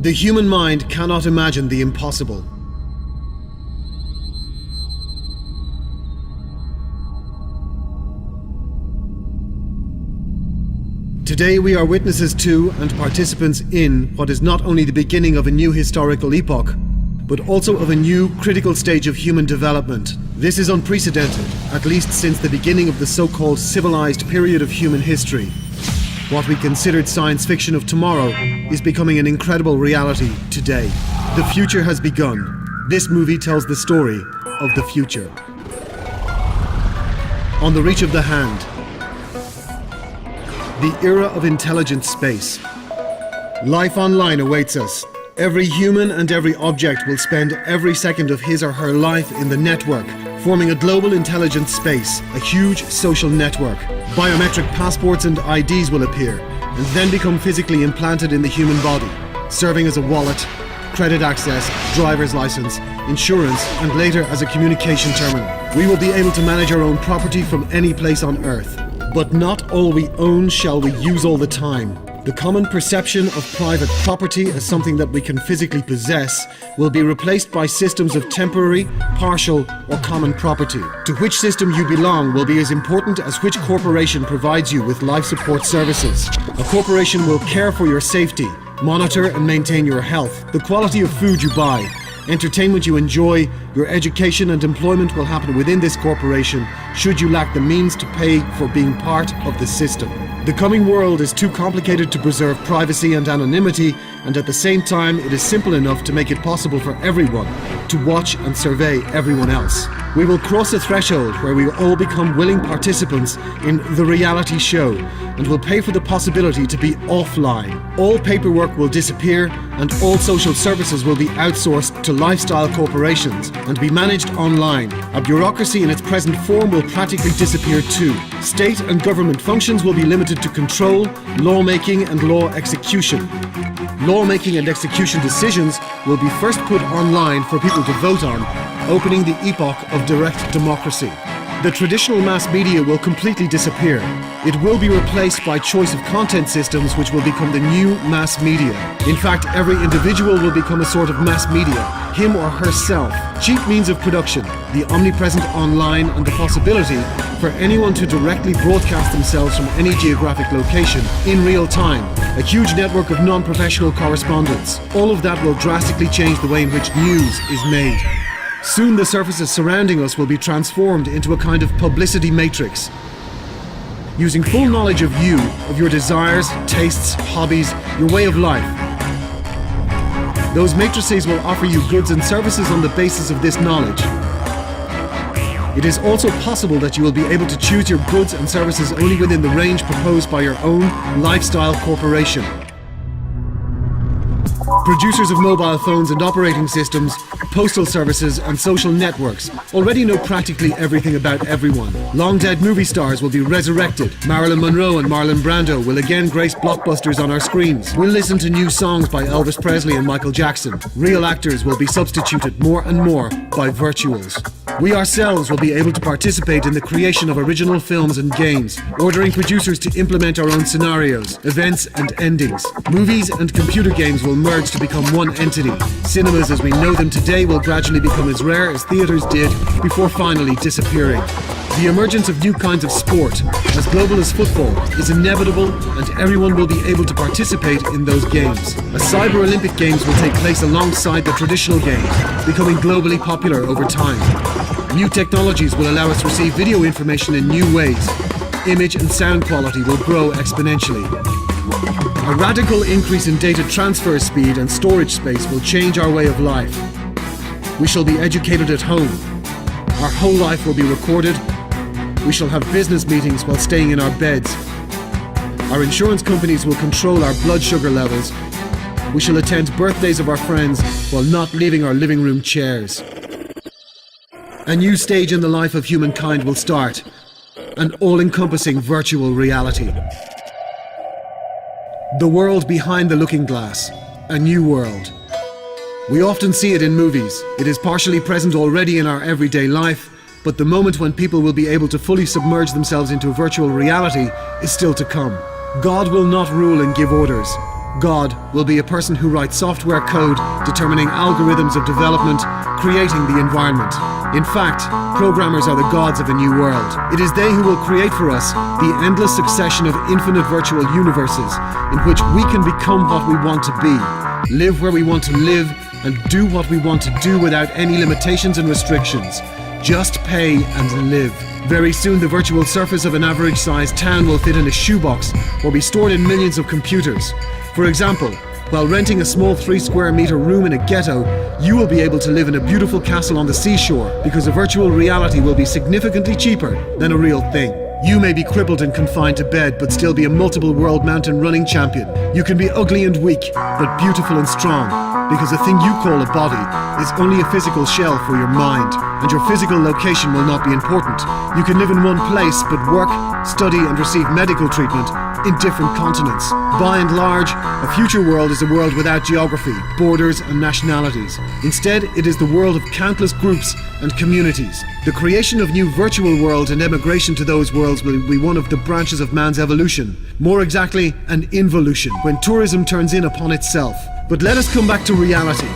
The human mind cannot imagine the impossible. Today we are witnesses to and participants in what is not only the beginning of a new historical epoch, but also of a new critical stage of human development. This is unprecedented, at least since the beginning of the so-called civilized period of human history. What we considered science fiction of tomorrow is becoming an incredible reality today. The future has begun. This movie tells the story of the future. On the reach of the hand. The era of intelligent space. Life online awaits us. Every human and every object will spend every second of his or her life in the network, forming a global intelligent space, a huge social network. Biometric passports and IDs will appear, and then become physically implanted in the human body, serving as a wallet, credit access, driver's license, insurance, and later as a communication terminal. We will be able to manage our own property from any place on Earth. But not all we own shall we use all the time. The common perception of private property as something that we can physically possess will be replaced by systems of temporary, partial, or common property. To which system you belong will be as important as which corporation provides you with life support services. A corporation will care for your safety, monitor and maintain your health, the quality of food you buy, entertainment you enjoy, your education and employment will happen within this corporation should you lack the means to pay for being part of the system. The coming world is too complicated to preserve privacy and anonymity, and at the same time it is simple enough to make it possible for everyone to watch and survey everyone else. We will cross a threshold where we will all become willing participants in the reality show and will pay for the possibility to be offline. All paperwork will disappear and all social services will be outsourced to lifestyle corporations and be managed online. A bureaucracy in its present form will practically disappear too. State and government functions will be limited to control, lawmaking and law execution. Lawmaking and execution decisions will be first put online for people to vote on, opening the epoch of direct democracy. The traditional mass media will completely disappear. It will be replaced by choice of content systems which will become the new mass media. In fact, every individual will become a sort of mass media, him or herself. Cheap means of production, the omnipresent online and the possibility for anyone to directly broadcast themselves from any geographic location in real time. A huge network of non-professional correspondents. All of that will drastically change the way in which news is made. Soon the surfaces surrounding us will be transformed into a kind of publicity matrix. Using full knowledge of you, of your desires, tastes, hobbies, your way of life. Those matrices will offer you goods and services on the basis of this knowledge. It is also possible that you will be able to choose your goods and services only within the range proposed by your own lifestyle corporation. Producers of mobile phones and operating systems, postal services and social networks already know practically everything about everyone. Long-dead movie stars will be resurrected. Marilyn Monroe and Marlon Brando will again grace blockbusters on our screens. We'll listen to new songs by Elvis Presley and Michael Jackson. Real actors will be substituted more and more by virtuals. We ourselves will be able to participate in the creation of original films and games, ordering producers to implement our own scenarios, events and endings. Movies and computer games will merge to become one entity. Cinemas as we know them today will gradually become as rare as theaters did before finally disappearing. The emergence of new kinds of sport, as global as football, is inevitable and everyone will be able to participate in those games. A Cyber Olympic Games will take place alongside the traditional games, becoming globally popular over time. New technologies will allow us to receive video information in new ways. Image and sound quality will grow exponentially. A radical increase in data transfer speed and storage space will change our way of life. We shall be educated at home. Our whole life will be recorded. We shall have business meetings while staying in our beds. Our insurance companies will control our blood sugar levels. We shall attend birthdays of our friends while not leaving our living room chairs. A new stage in the life of humankind will start. An all-encompassing virtual reality. The world behind the looking glass. A new world. We often see it in movies. It is partially present already in our everyday life, but the moment when people will be able to fully submerge themselves into virtual reality is still to come. God will not rule and give orders. God will be a person who writes software code, determining algorithms of development, creating the environment. In fact, programmers are the gods of a new world. It is they who will create for us the endless succession of infinite virtual universes in which we can become what we want to be, live where we want to live, and do what we want to do without any limitations and restrictions. Just pay and live. Very soon the virtual surface of an average-sized town will fit in a shoebox or be stored in millions of computers. For example, while renting a small 3-square-meter room in a ghetto, you will be able to live in a beautiful castle on the seashore because a virtual reality will be significantly cheaper than a real thing. You may be crippled and confined to bed, but still be a multiple world mountain running champion. You can be ugly and weak, but beautiful and strong, because the thing you call a body is only a physical shell for your mind, and your physical location will not be important. You can live in one place, but work, study, and receive medical treatment in different continents. By and large, a future world is a world without geography, borders, and nationalities. Instead, it is the world of countless groups and communities. The creation of new virtual worlds and emigration to those worlds will be one of the branches of man's evolution. More exactly, an involution, when tourism turns in upon itself. But let us come back to reality.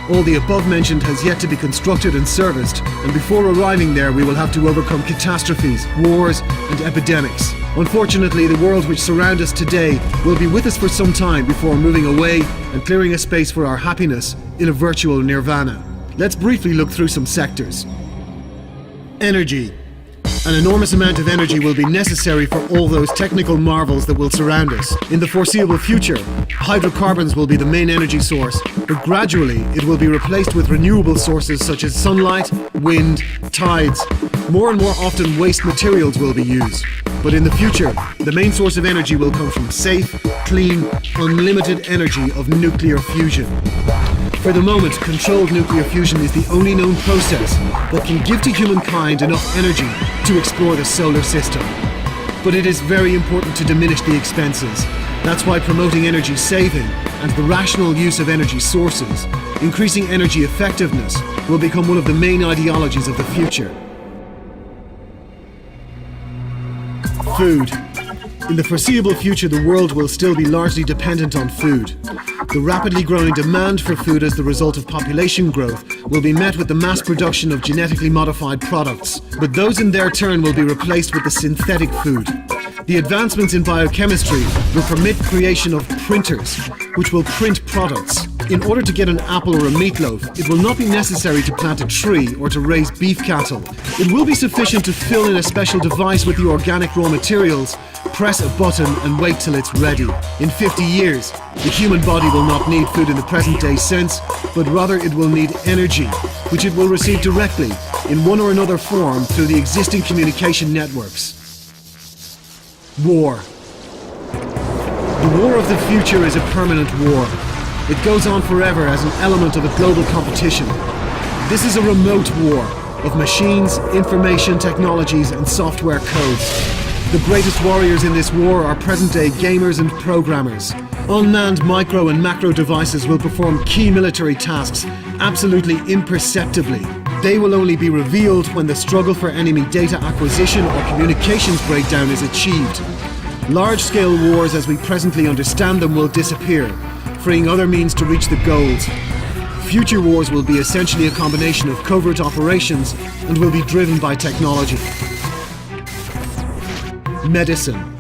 All the above mentioned has yet to be constructed and serviced, and before arriving there we will have to overcome catastrophes, wars, and epidemics. Unfortunately, the world which surrounds us today will be with us for some time before moving away and clearing a space for our happiness in a virtual nirvana. Let's briefly look through some sectors. Energy. An enormous amount of energy will be necessary for all those technical marvels that will surround us. In the foreseeable future, hydrocarbons will be the main energy source, but gradually it will be replaced with renewable sources such as sunlight, wind, tides. More and more often waste materials will be used. But in the future, the main source of energy will come from safe, clean, unlimited energy of nuclear fusion. For the moment, controlled nuclear fusion is the only known process that can give to humankind enough energy to explore the solar system. But it is very important to diminish the expenses. That's why promoting energy saving and the rational use of energy sources, increasing energy effectiveness, will become one of the main ideologies of the future. Food. In the foreseeable future, the world will still be largely dependent on food. The rapidly growing demand for food as the result of population growth will be met with the mass production of genetically modified products, but those in their turn will be replaced with the synthetic food. The advancements in biochemistry will permit creation of printers, which will print products. In order to get an apple or a meatloaf, it will not be necessary to plant a tree or to raise beef cattle. It will be sufficient to fill in a special device with the organic raw materials, press a button and wait till it's ready. In 50 years, the human body will not need food in the present day sense, but rather it will need energy, which it will receive directly in one or another form through the existing communication networks. War. The war of the future is a permanent war. It goes on forever as an element of a global competition. This is a remote war of machines, information technologies, and software codes. The greatest warriors in this war are present-day gamers and programmers. Unmanned micro and macro devices will perform key military tasks absolutely imperceptibly. They will only be revealed when the struggle for enemy data acquisition or communications breakdown is achieved. Large-scale wars as we presently understand them will disappear, freeing other means to reach the goals. Future wars will be essentially a combination of covert operations and will be driven by technology. Medicine.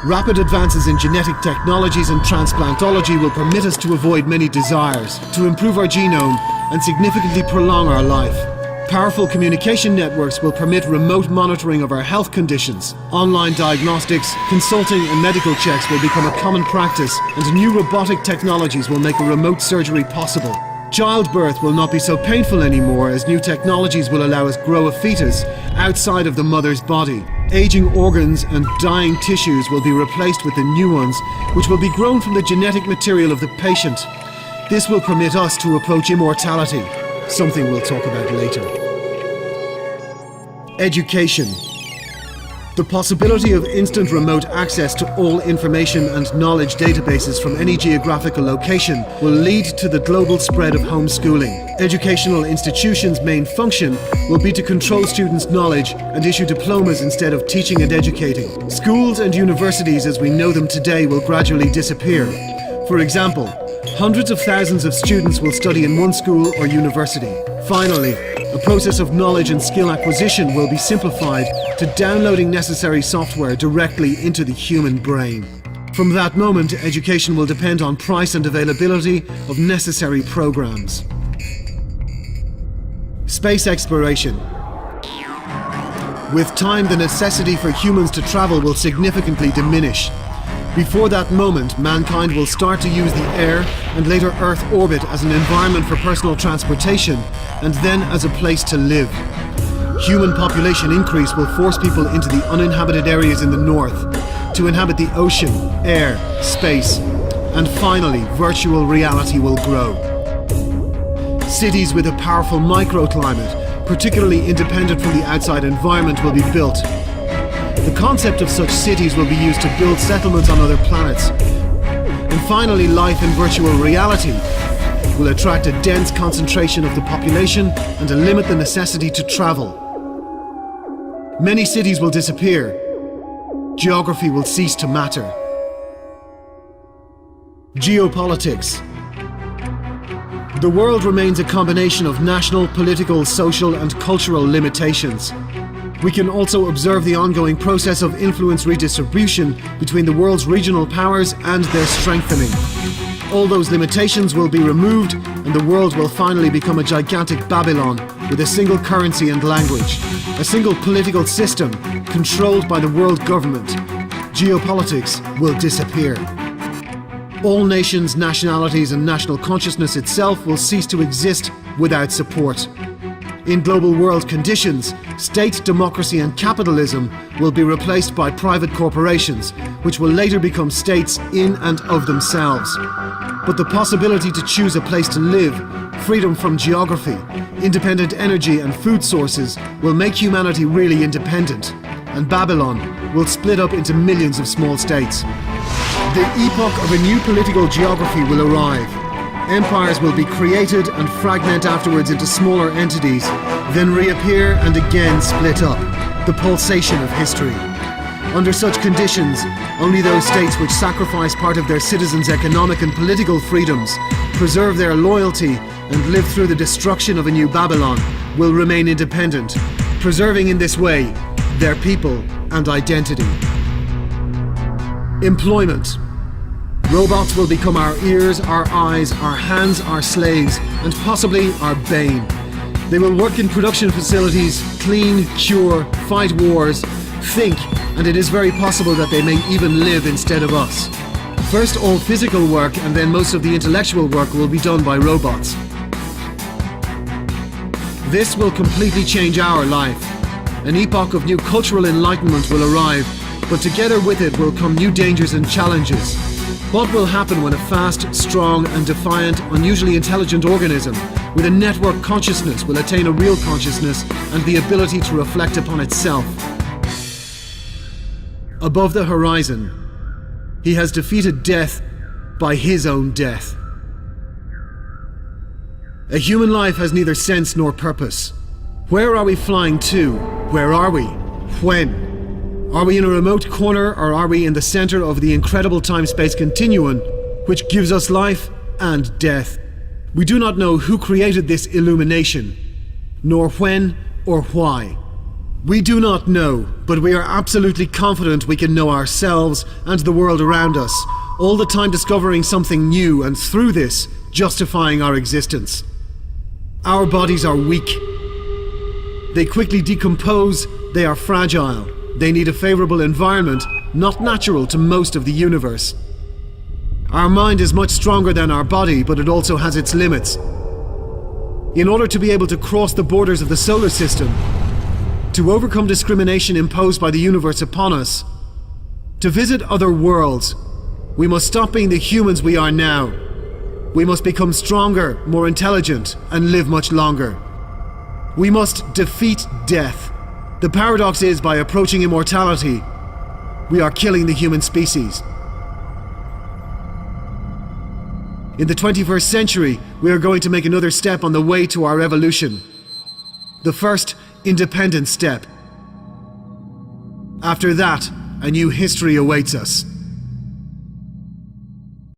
Rapid advances in genetic technologies and transplantology will permit us to avoid many desires, to improve our genome, and significantly prolong our life. Powerful communication networks will permit remote monitoring of our health conditions. Online diagnostics, consulting, and medical checks will become a common practice, and new robotic technologies will make a remote surgery possible. Childbirth will not be so painful anymore, as new technologies will allow us grow a fetus outside of the mother's body. Aging organs and dying tissues will be replaced with the new ones, which will be grown from the genetic material of the patient. This will permit us to approach immortality, something we'll talk about later. Education. The possibility of instant remote access to all information and knowledge databases from any geographical location will lead to the global spread of homeschooling. Educational institutions' main function will be to control students' knowledge and issue diplomas instead of teaching and educating. Schools and universities as we know them today will gradually disappear. For example, hundreds of thousands of students will study in one school or university. Finally, the process of knowledge and skill acquisition will be simplified to downloading necessary software directly into the human brain. From that moment, education will depend on price and availability of necessary programs. Space exploration. With time, the necessity for humans to travel will significantly diminish. Before that moment, mankind will start to use the air and later Earth orbit as an environment for personal transportation and then as a place to live. Human population increase will force people into the uninhabited areas in the north to inhabit the ocean, air, space, and finally, virtual reality will grow. Cities with a powerful microclimate, particularly independent from the outside environment, will be built. The concept of such cities will be used to build settlements on other planets. And finally, life in virtual reality will attract a dense concentration of the population and limit the necessity to travel. Many cities will disappear. Geography will cease to matter. Geopolitics. The world remains a combination of national, political, social, and cultural limitations. We can also observe the ongoing process of influence redistribution between the world's regional powers and their strengthening. All those limitations will be removed and the world will finally become a gigantic Babylon with a single currency and language, a single political system controlled by the world government. Geopolitics will disappear. All nations, nationalities, and national consciousness itself will cease to exist without support. In global world conditions, state democracy and capitalism will be replaced by private corporations, which will later become states in and of themselves. But the possibility to choose a place to live, freedom from geography, independent energy and food sources will make humanity really independent, and Babylon will split up into millions of small states. The epoch of a new political geography will arrive. Empires will be created and fragment afterwards into smaller entities, then reappear and again split up. The pulsation of history. Under such conditions, only those states which sacrifice part of their citizens' economic and political freedoms, preserve their loyalty, and live through the destruction of a new Babylon will remain independent, preserving in this way their people and identity. Employment. Robots will become our ears, our eyes, our hands, our slaves, and possibly our bane. They will work in production facilities, clean, cure, fight wars, think, and it is very possible that they may even live instead of us. First, all physical work and then most of the intellectual work will be done by robots. This will completely change our life. An epoch of new cultural enlightenment will arrive, but together with it will come new dangers and challenges. What will happen when a fast, strong, and defiant, unusually intelligent organism with a network consciousness will attain a real consciousness and the ability to reflect upon itself? Above the horizon, he has defeated death by his own death. A human life has neither sense nor purpose. Where are we flying to? Where are we? When? Are we in a remote corner or are we in the center of the incredible time-space continuum which gives us life and death? We do not know who created this illumination, nor when or why. We do not know, but we are absolutely confident we can know ourselves and the world around us, all the time discovering something new and through this, justifying our existence. Our bodies are weak. They quickly decompose, they are fragile. They need a favorable environment, not natural to most of the universe. Our mind is much stronger than our body, but it also has its limits. In order to be able to cross the borders of the solar system, to overcome discrimination imposed by the universe upon us, to visit other worlds, we must stop being the humans we are now. We must become stronger, more intelligent, and live much longer. We must defeat death. The paradox is, by approaching immortality, we are killing the human species. In the 21st century, we are going to make another step on the way to our evolution. The first independent step. After that, a new history awaits us.